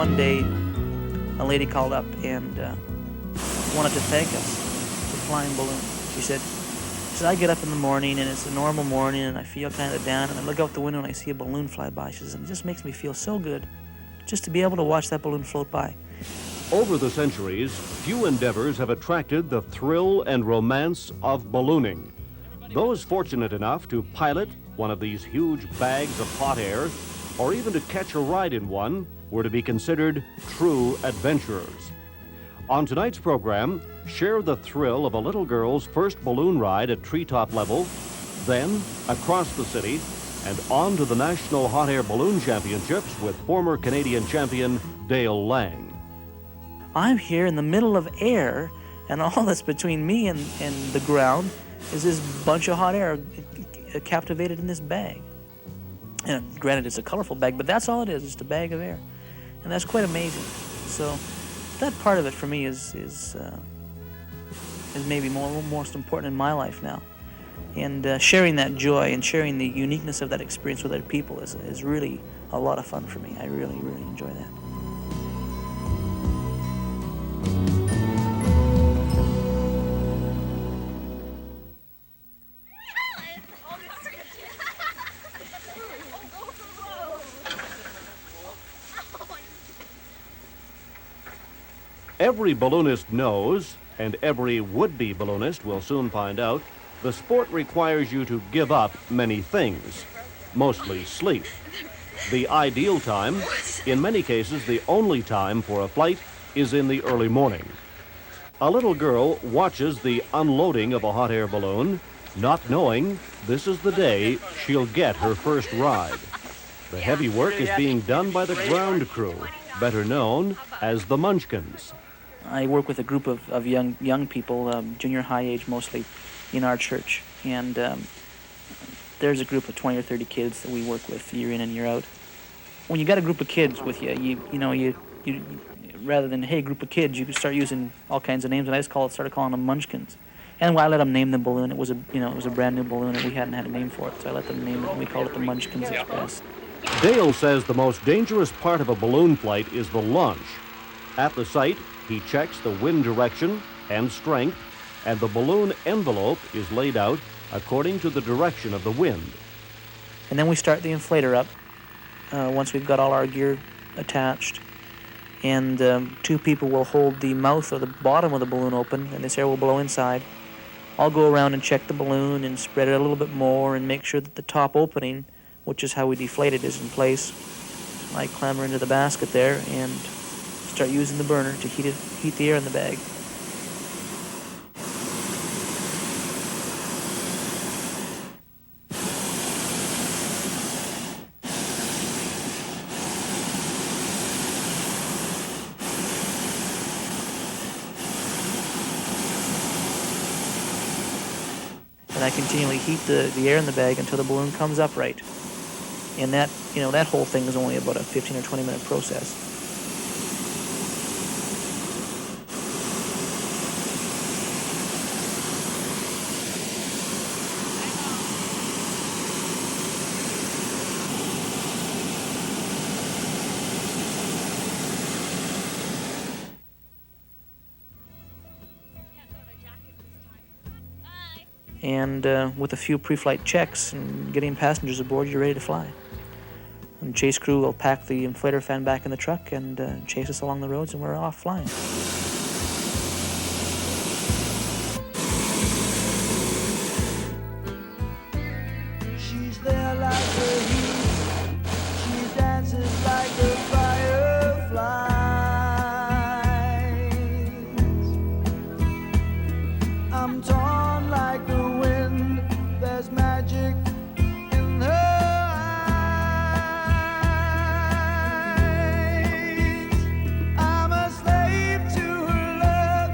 one day, a lady called up and wanted to thank us for flying balloons. She said, I get up in the morning and it's a normal morning and I feel kind of down and I look out the window and I see a balloon fly by. She says, it just makes me feel so good just to be able to watch that balloon float by. Over the centuries, few endeavors have attracted the thrill and romance of ballooning. Those fortunate enough to pilot one of these huge bags of hot air, or even to catch a ride in one, were to be considered true adventurers. On tonight's program, share the thrill of a little girl's first balloon ride at treetop level, then across the city, and on to the National Hot Air Balloon Championships with former Canadian champion Dale Lang. I'm here in the middle of air, and all that's between me and the ground is this bunch of hot air captivated in this bag. And granted, it's a colorful bag, but that's all it is, just a bag of air. And that's quite amazing. So that part of it for me is maybe most important in my life now. And sharing that joy and sharing the uniqueness of that experience with other people is really a lot of fun for me. I really, really enjoy that. Every balloonist knows, and every would-be balloonist will soon find out, the sport requires you to give up many things, mostly sleep. The ideal time, in many cases the only time for a flight, is in the early morning. A little girl watches the unloading of a hot air balloon, not knowing this is the day she'll get her first ride. The heavy work is being done by the ground crew, better known as the Munchkins. I work with a group of young people, junior high age mostly, in our church. And there's a group of 20 or 30 kids that we work with year in and year out. When you got a group of kids with you, you rather than, hey, group of kids, you can start using all kinds of names. And I started calling them Munchkins. And I let them name the balloon. It was a brand new balloon, and we hadn't had a name for it. So I let them name it, and we called it the Munchkins Express. Dale says the most dangerous part of a balloon flight is the launch. At the site, he checks the wind direction and strength, and the balloon envelope is laid out according to the direction of the wind. And then we start the inflator up once we've got all our gear attached. And two people will hold the mouth or the bottom of the balloon open, and this air will blow inside. I'll go around and check the balloon and spread it a little bit more and make sure that the top opening, which is how we deflate it, is in place. I clamber into the basket there and start using the burner to heat the air in the bag. And I continually heat the air in the bag until the balloon comes up right. And that whole thing is only about a 15 or 20 minute process. And with a few pre-flight checks and getting passengers aboard, you're ready to fly. And chase crew will pack the inflator fan back in the truck and chase us along the roads, and we're off flying. She's there like the heat. She dances like the fireflies. I'm torn like the wind. There's magic in her eyes. I'm a slave to her love.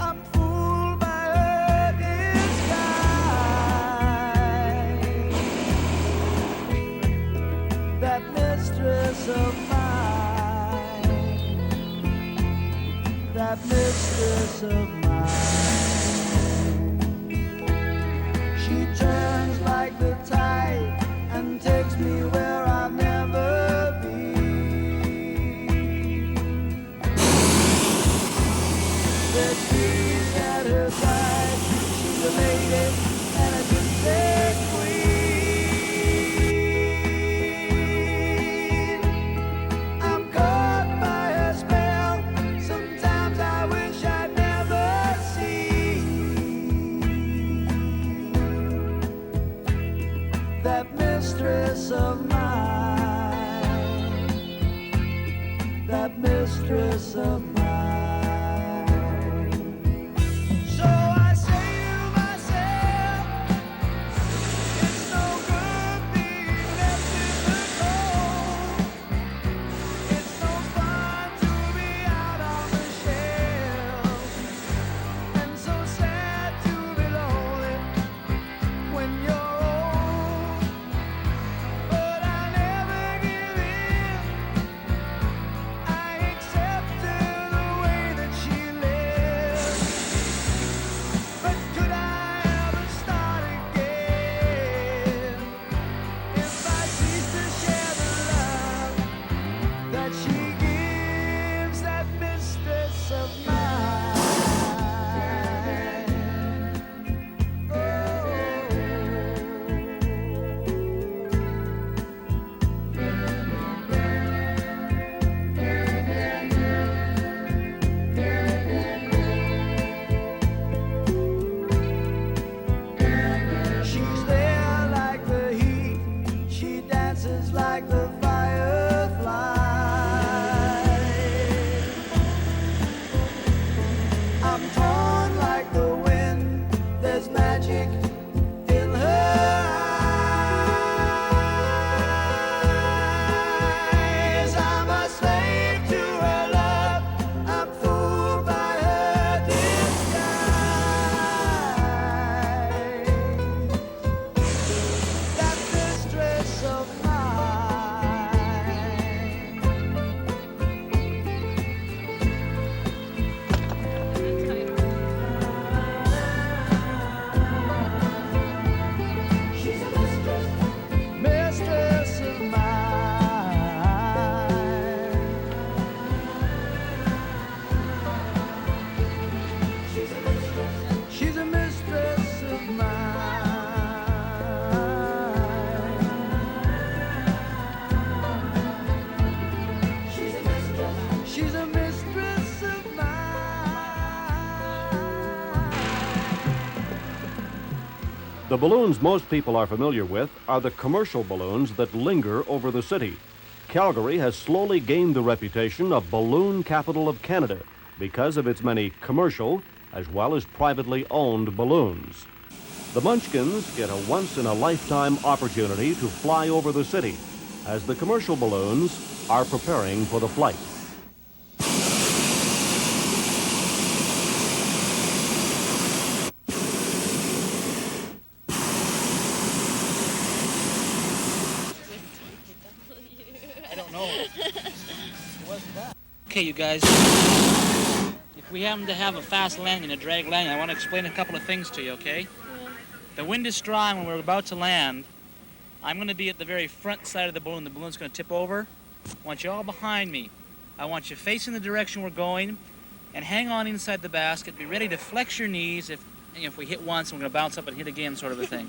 I'm fooled by her disguise. That mistress of mine. That mistress of mine. She turns like the tide and takes me where I've never been. at her side. She's a lady and a gypsy queen. I'm caught by her spell. Sometimes I wish I'd never seen that mistress of mine, that mistress of mine. So I say to myself, it's no good being left in the cold. It's no fun to be out on the shelf, and so sad to be lonely when you're old. But I never give in. I accepted the way that she lived. But could I ever start again if I cease to share the love that she gives, that mistress of mine? She's there like the heat, she dances like the firefly. I'm torn like the wind, there's magic in her eyes. I'm a slave to her love, I'm fooled by her disguise. That mistress of mine. She's a mistress of mine. She's a mistress of mine. She's a mistress of mine. The balloons most people are familiar with are the commercial balloons that linger over the city. Calgary has slowly gained the reputation of balloon capital of Canada because of its many commercial as well as privately owned balloons. The Munchkins get a once-in-a-lifetime opportunity to fly over the city as the commercial balloons are preparing for the flight. I don't know. Okay, you guys. If we happen to have a fast landing, a drag landing, I want to explain a couple of things to you, okay? The wind is strong when we're about to land. I'm going to be at the very front side of the balloon. The balloon's going to tip over. I want you all behind me. I want you facing the direction we're going and hang on inside the basket. Be ready to flex your knees if we hit once, we're going to bounce up and hit again, sort of a thing.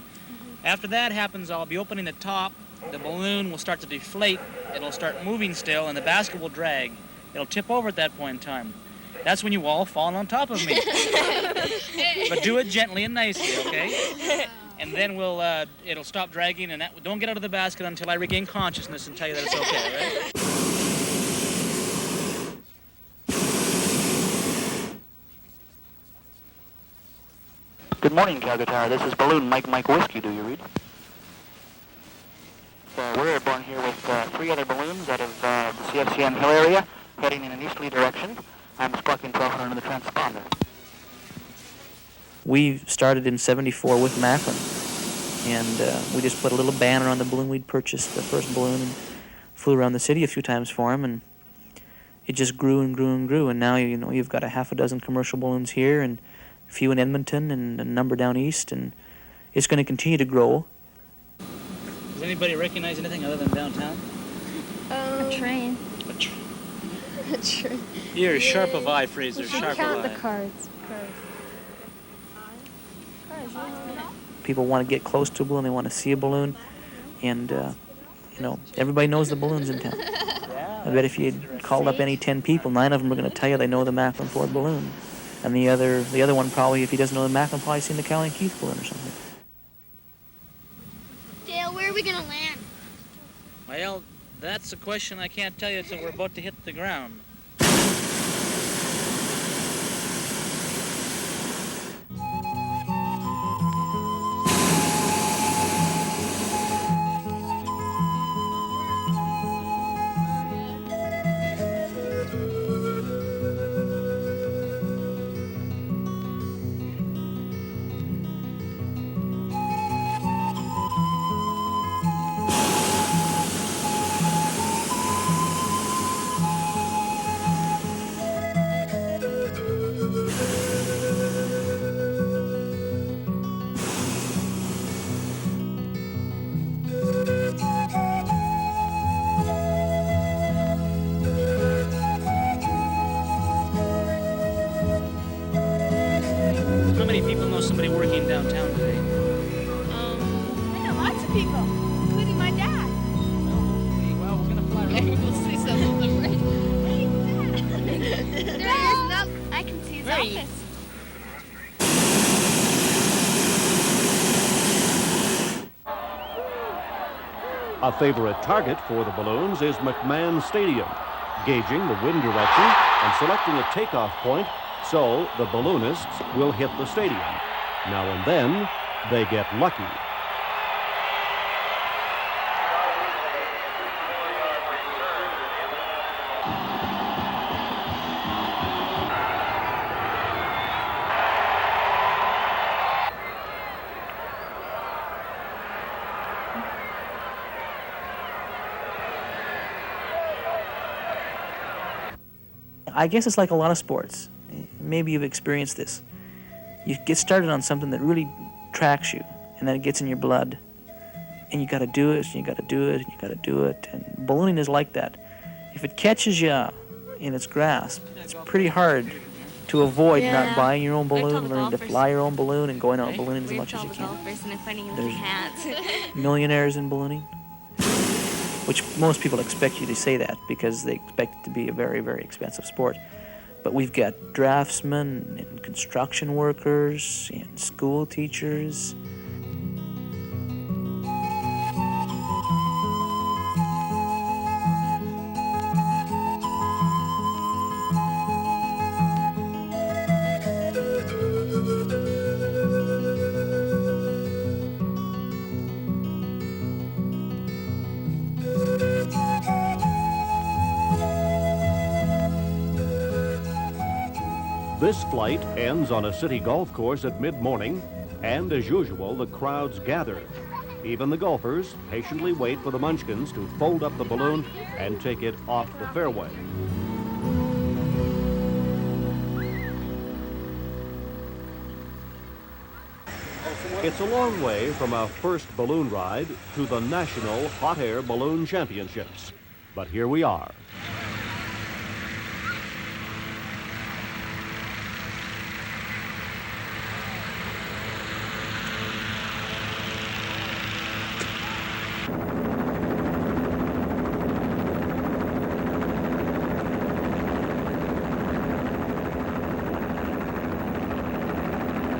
After that happens, I'll be opening the top. The balloon will start to deflate. It'll start moving still, and the basket will drag. It'll tip over at that point in time. That's when you all fall on top of me. But do it gently and nicely, okay? And then it'll stop dragging, and don't get out of the basket until I regain consciousness and tell you that it's okay, all right? Good morning, Calgary. This is Balloon Mike Whiskey. Do you read? We're airborne here with 3 other balloons out of the CFCN Hill area, heading in an easterly direction. I'm squawking 1200 on the transponder. We started in '74 with Macklin, and we just put a little banner on the balloon. We'd purchased the first balloon and flew around the city a few times for him, and it just grew and grew and grew. And now you've got a half a dozen commercial balloons here, and a few in Edmonton, and a number down east, and it's going to continue to grow. Does anybody recognize anything other than downtown? A train. A train. You're sharp of eye, Fraser. Sharp Count of the eye. cards. People want to get close to a balloon. They want to see a balloon, and everybody knows the balloons in town. I bet if you called up any 10 people, 9 of them are going to tell you they know the Macklin Ford balloon, and the other one probably, if he doesn't know the Macklin, probably seen the Callie Keith balloon or something. Dale, where are we gonna land? Well, that's a question I can't tell you until we're about to hit the ground. How many people know somebody working downtown today? I know lots of people, including my dad. Well, we're gonna fly around. We'll see some of them, right? There he is. Look, I can see his office. A favorite target for the balloons is McMahon Stadium, gauging the wind direction and selecting a takeoff point so the balloonists will hit the stadium. Now and then, they get lucky. I guess it's like a lot of sports. Maybe you've experienced this. You get started on something that really tracks you, and then it gets in your blood, and you got to do it, and you got to do it, and you got to do it. And ballooning is like that. If it catches you in its grasp, it's pretty hard to avoid not buying your own balloon, learning to fly your own balloon, and going out ballooning as much as you can. There's millionaires in ballooning, which most people expect you to say that because they expect it to be a very, very expensive sport. But we've got draftsmen and construction workers and school teachers. This flight ends on a city golf course at mid-morning, and as usual, the crowds gather. Even the golfers patiently wait for the munchkins to fold up the balloon and take it off the fairway. It's a long way from a first balloon ride to the National Hot Air Balloon Championships. But here we are.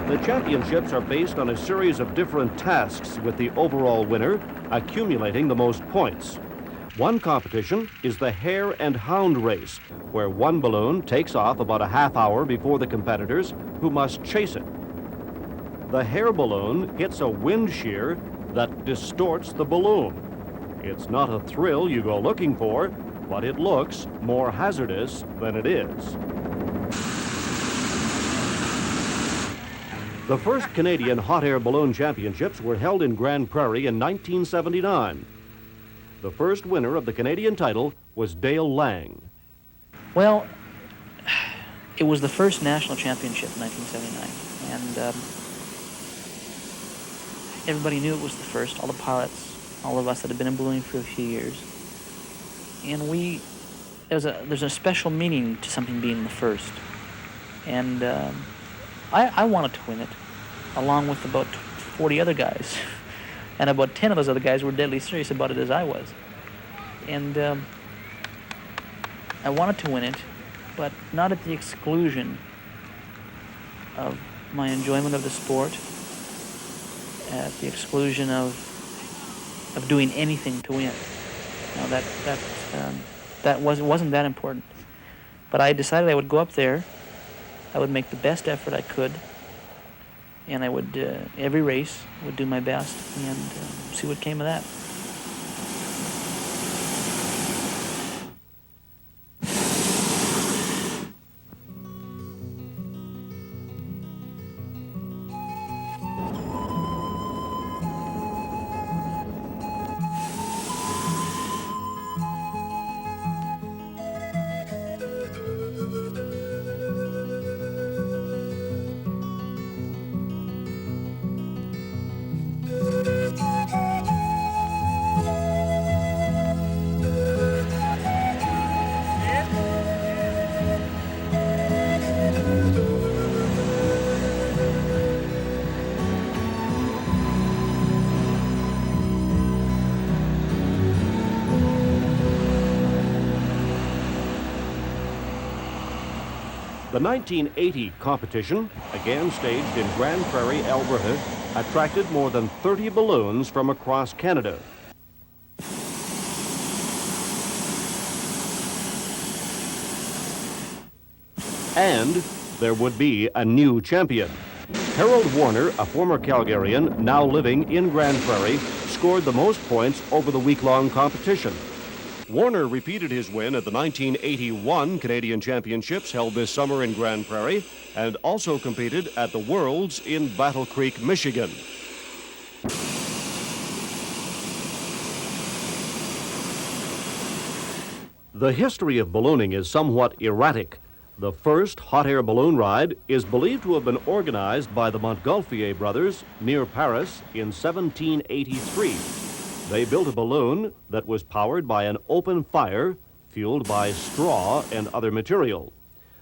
The championships are based on a series of different tasks, with the overall winner accumulating the most points. One competition is the hare and hound race, where one balloon takes off about a half hour before the competitors, who must chase it. The hare balloon hits a wind shear that distorts the balloon. It's not a thrill you go looking for, but it looks more hazardous than it is. The first Canadian Hot Air Balloon Championships were held in Grande Prairie in 1979. The first winner of the Canadian title was Dale Lang. Well, it was the first national championship in 1979, and everybody knew it was the first, all the pilots, all of us that had been in ballooning for a few years. And there's a special meaning to something being the first. And I wanted to win it. along with about 40 other guys. And about 10 of those other guys were deadly serious about it as I was. And I wanted to win it, but not at the exclusion of my enjoyment of the sport, at the exclusion of doing anything to win. No, that wasn't that important. But I decided I would go up there, I would make the best effort I could, and I would, every race, would do my best and see what came of that. The 1980 competition, again staged in Grande Prairie, Alberta, attracted more than 30 balloons from across Canada. And there would be a new champion. Harold Warner, a former Calgarian now living in Grande Prairie, scored the most points over the week-long competition. Warner repeated his win at the 1981 Canadian Championships held this summer in Grande Prairie and also competed at the Worlds in Battle Creek, Michigan. The history of ballooning is somewhat erratic. The first hot air balloon ride is believed to have been organized by the Montgolfier brothers near Paris in 1783. They built a balloon that was powered by an open fire, fueled by straw and other material.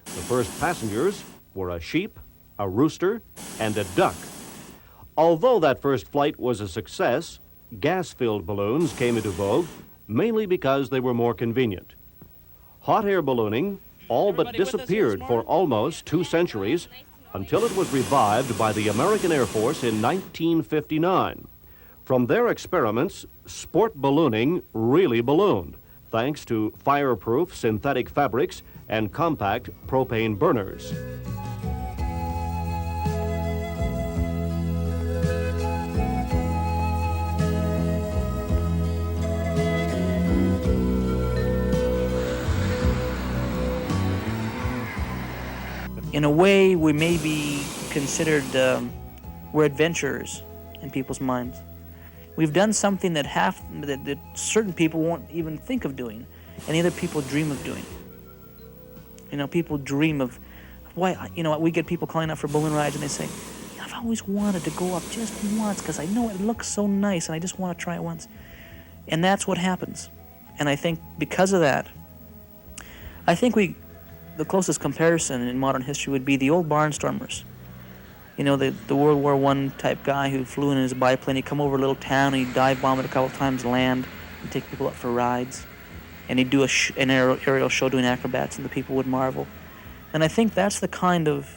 The first passengers were a sheep, a rooster, and a duck. Although that first flight was a success, gas-filled balloons came into vogue, mainly because they were more convenient. Hot air ballooning all but disappeared for almost 2 centuries until it was revived by the American Air Force in 1959. From their experiments, sport ballooning really ballooned, thanks to fireproof synthetic fabrics and compact propane burners. In a way, we may be considered, we're adventurers in people's minds. We've done something that certain people won't even think of doing, and other people dream of doing. You know, people dream of, why, you know, we get people calling up for balloon rides and they say, I've always wanted to go up just once because I know it looks so nice and I just want to try it once. And that's what happens. And I think because of that, I think the closest comparison in modern history would be the old barnstormers. You know, the World War I type guy who flew in his biplane. He'd come over a little town and he'd dive bomb it a couple times, land, and take people up for rides. And he'd do an aerial show doing acrobats, and the people would marvel. And I think that's the kind of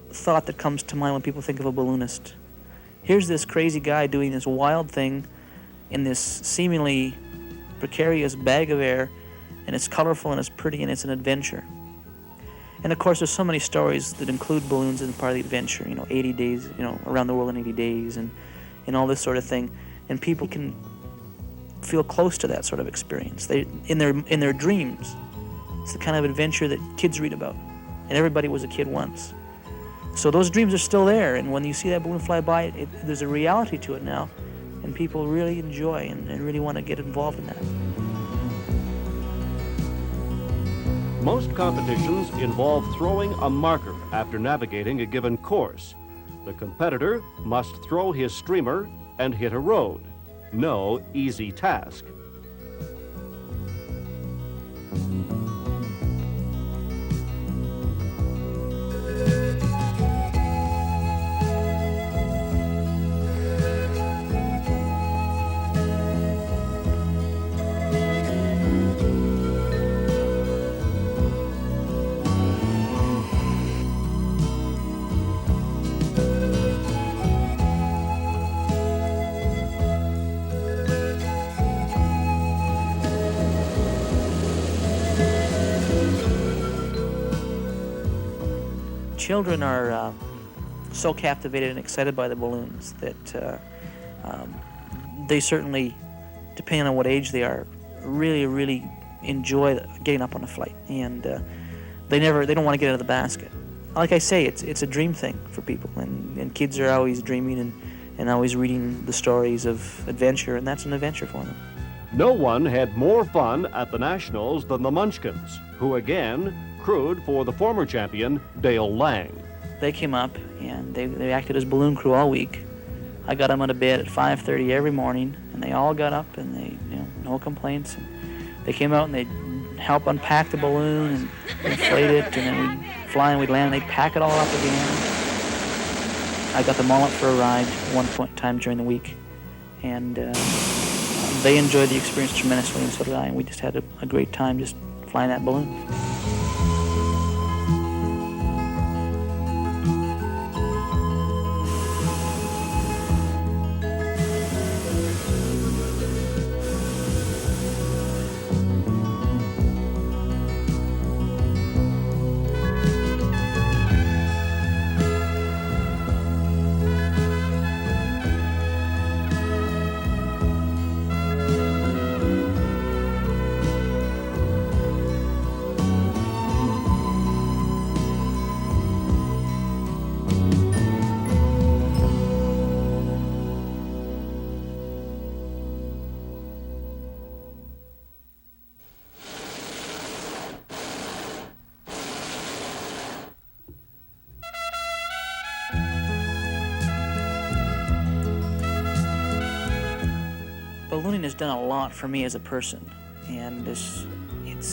thought that comes to mind when people think of a balloonist. Here's this crazy guy doing this wild thing in this seemingly precarious bag of air, and it's colorful and it's pretty and it's an adventure. And of course, there's so many stories that include balloons as part of the adventure. You know, 80 days, you know, around the world in 80 days, and all this sort of thing. And people can feel close to that sort of experience. They, in their dreams, it's the kind of adventure that kids read about. And everybody was a kid once. So those dreams are still there. And when you see that balloon fly by, there's a reality to it now, and people really enjoy and really want to get involved in that. Most competitions involve throwing a marker after navigating a given course. The competitor must throw his streamer and hit a road. No easy task. children are so captivated and excited by the balloons that they certainly, depending on what age they are, really enjoy getting up on a flight, and they don't want to get out of the basket. Like I say, it's a dream thing for people, and kids are always dreaming and always reading the stories of adventure, and that's an adventure for them. No one had more fun at the Nationals than the Munchkins, who again crewed for the former champion, Dale Lang. They came up, and they acted as balloon crew all week. I got them out of bed at 5:30 every morning, and they all got up, and they, no complaints. And they came out, and they'd help unpack the balloon and inflate it, and then we'd fly and we'd land, and they'd pack it all up again. I got them all up for a ride at one point in time during the week, and they enjoyed the experience tremendously, and so did I, and we just had a great time just flying that balloon. Ballooning has done a lot for me as a person, and it's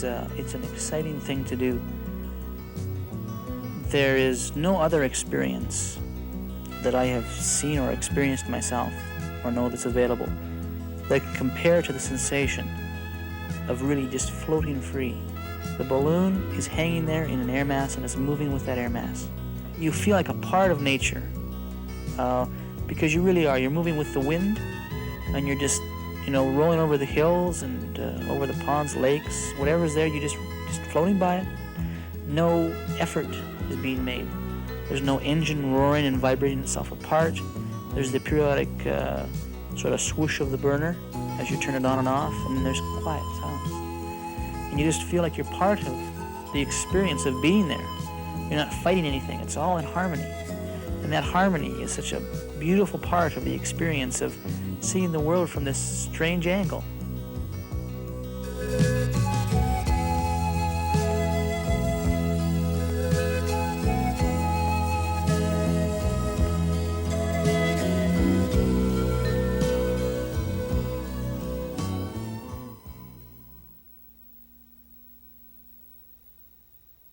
an exciting thing to do. There is no other experience that I have seen or experienced myself or know that's available that can compare to the sensation of really just floating free. The balloon is hanging there in an air mass and is moving with that air mass. You feel like a part of nature because you really are. You're moving with the wind, and you're just rolling over the hills and over the ponds, lakes, whatever's there, you just floating by it. No effort is being made. There's no engine roaring and vibrating itself apart. There's the periodic sort of swoosh of the burner as you turn it on and off, and there's quiet silence. And you just feel like you're part of the experience of being there. You're not fighting anything. It's all in harmony. And that harmony is such a beautiful part of the experience of seeing the world from this strange angle.